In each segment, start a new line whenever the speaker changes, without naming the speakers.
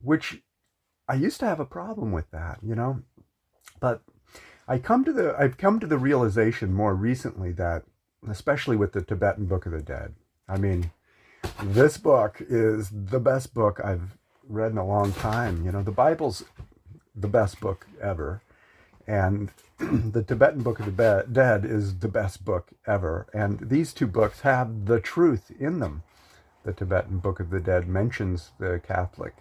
which I used to have a problem with that, but I've come to the realization more recently that, especially with the Tibetan Book of the Dead, I mean, this book is the best book I've read in a long time. The Bible's the best book ever, and the Tibetan Book of the Dead is the best book ever. And these two books have the truth in them. The Tibetan Book of the Dead mentions the Catholic,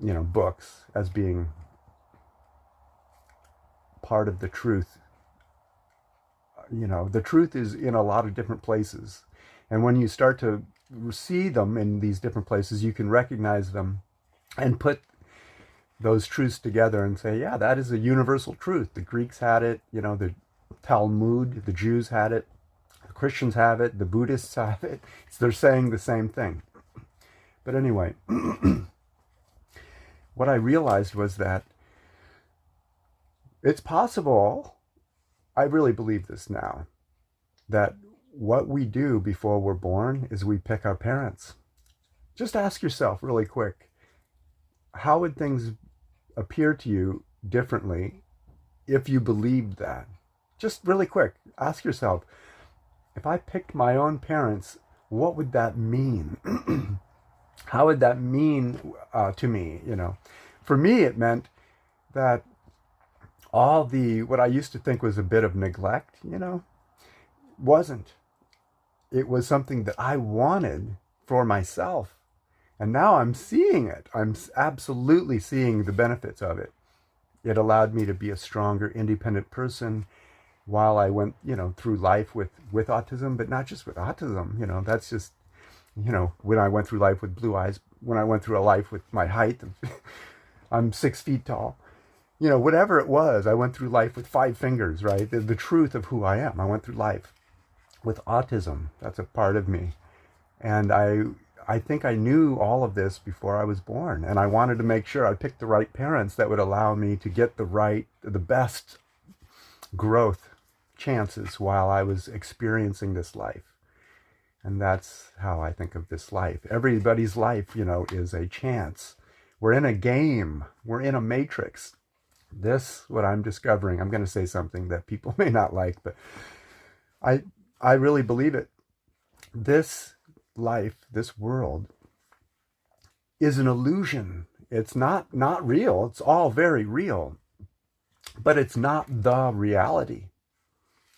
books as being part of the truth. The truth is in a lot of different places. And when you start to see them in these different places, you can recognize them and put those truths together and say, yeah, that is a universal truth. The Greeks had it, the Talmud, the Jews had it, the Christians have it, the Buddhists have it. They're saying the same thing. But anyway, what I realized was that it's possible, I really believe this now, that what we do before we're born is we pick our parents. Just ask yourself really quick, how would things appear to you differently if you believed that? Just really quick, ask yourself, if I picked my own parents, what would that mean? How would that mean to me? For me, it meant that all what I used to think was a bit of neglect, wasn't. It was something that I wanted for myself. And now I'm seeing it. I'm absolutely seeing the benefits of it. It allowed me to be a stronger, independent person while I went, through life with autism, but not just with autism. That's just, when I went through life with blue eyes, when I went through a life with my height, I'm 6 feet tall. Whatever it was, I went through life with 5 fingers, right? The truth of who I am. I went through life with autism. That's a part of me. And I think I knew all of this before I was born. And I wanted to make sure I picked the right parents that would allow me to get the best growth chances while I was experiencing this life. And that's how I think of this life. Everybody's life, is a chance. We're in a game. We're in a matrix. What I'm discovering, I'm going to say something that people may not like, but I really believe it. This life, this world, is an illusion. It's not real. It's all very real, but it's not the reality.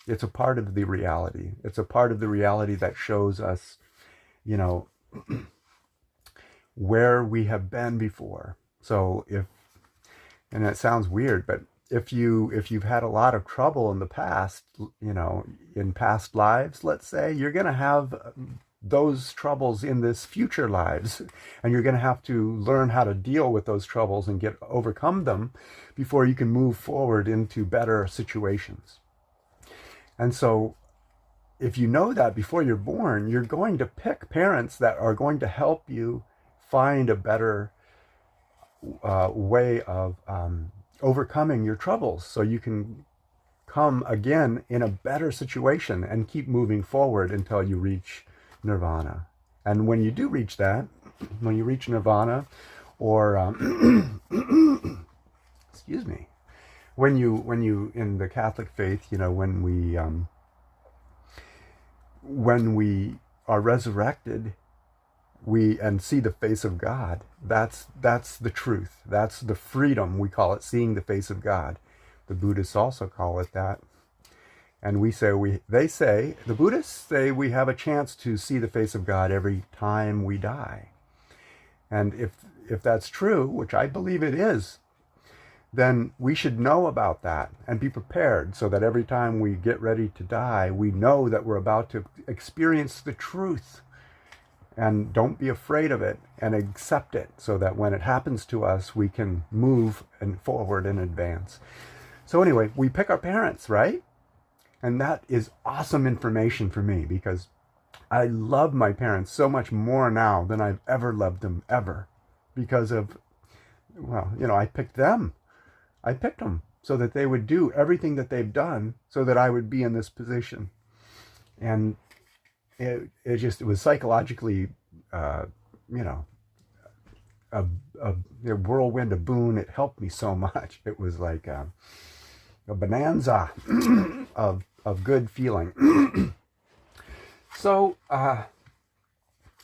It's a part of the reality. It's a part of the reality that shows us, where we have been before. So and it sounds weird, but if you've had a lot of trouble in the past, in past lives, let's say, you're going to have those troubles in this future lives, and you're going to have to learn how to deal with those troubles and overcome them before you can move forward into better situations. And so if you know that before you're born, you're going to pick parents that are going to help you find a better way of overcoming your troubles, so you can come again in a better situation and keep moving forward until you reach nirvana. And when you do reach that, when you reach nirvana, or excuse me, when you in the Catholic faith, when we are resurrected, and see the face of God. That's the truth. That's the freedom. We call it seeing the face of God. The Buddhists also call it that. And the Buddhists say we have a chance to see the face of God every time we die. And if that's true, which I believe it is, then we should know about that and be prepared, so that every time we get ready to die, we know that we're about to experience the truth. And don't be afraid of it, and accept it, so that when it happens to us, we can move forward and advance. So anyway, we pick our parents, right? And that is awesome information for me, because I love my parents so much more now than I've ever loved them, ever. Because of, I picked them. I picked them so that they would do everything that they've done so that I would be in this position. And it was psychologically, a whirlwind, a boon. It helped me so much. It was like a bonanza of good feeling. So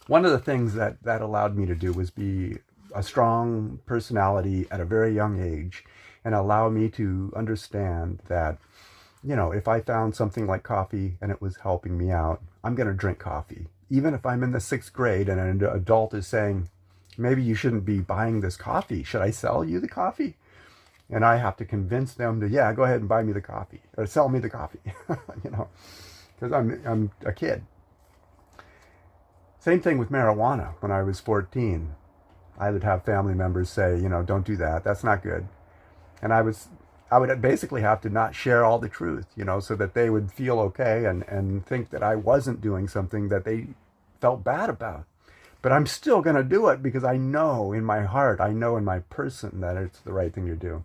one of the things that allowed me to do was be a strong personality at a very young age, and allow me to understand that, you know, if I found something like coffee and it was helping me out, I'm going to drink coffee. Even if I'm in the 6th grade and an adult is saying, maybe you shouldn't be buying this coffee. Should I sell you the coffee? And I have to convince them to, yeah, go ahead and buy me the coffee, or sell me the coffee, you know, because I'm a kid. Same thing with marijuana. When I was 14, I would have family members say, you know, don't do that. That's not good. And I would basically have to not share all the truth, you know, so that they would feel okay and think that I wasn't doing something that they felt bad about. But I'm still going to do it because I know in my heart, I know in my person that it's the right thing to do.